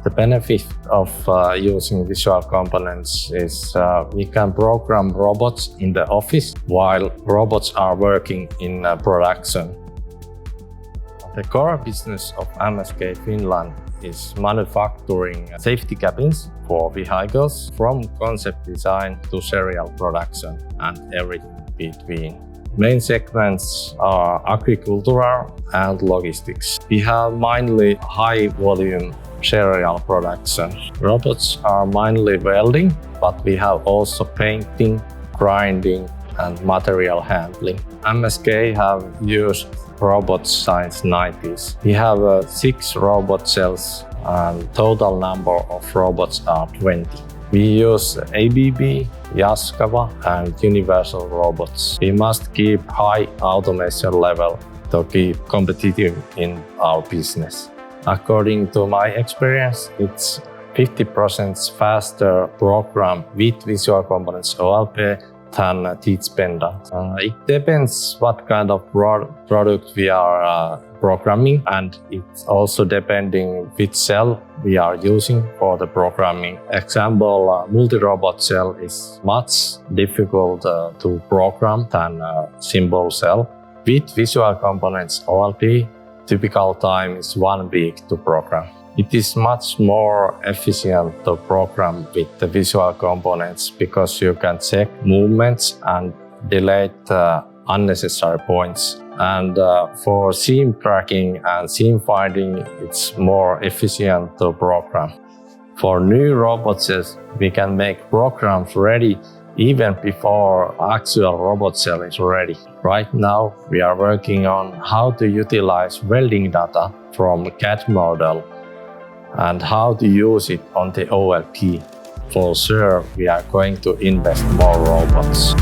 The benefit of using Visual Components is we can program robots in the office while robots are working in production. The core business of MSK Finland is manufacturing safety cabins for vehicles from concept design to serial production and everything between. Main segments are agricultural and logistics. We have mainly high volume serial production. Robots are mainly welding, but we have also painting, grinding and material handling. MSK have used robots since 90s. We have 6 robot cells and total number of robots are 20. We use ABB, Yaskawa and Universal Robots. We must keep high automation level to keep competitive in our business. According to my experience, it's 50% faster program with Visual Components OLP than teach pendant. It depends what kind of product we are programming, and it's also depending which cell we are using for the programming. Example, multi-robot cell is much difficult to program than a simple cell. With Visual Components OLP, typical time is 1 week to program. It is much more efficient to program with the Visual Components because you can check movements and delete unnecessary points. And for seam tracking and seam finding, it's more efficient to program. For new robots, we can make programs ready even before actual robot cell is ready. Right now, we are working on how to utilize welding data from CAD model and how to use it on the OLP. For sure, we are going to invest more robots.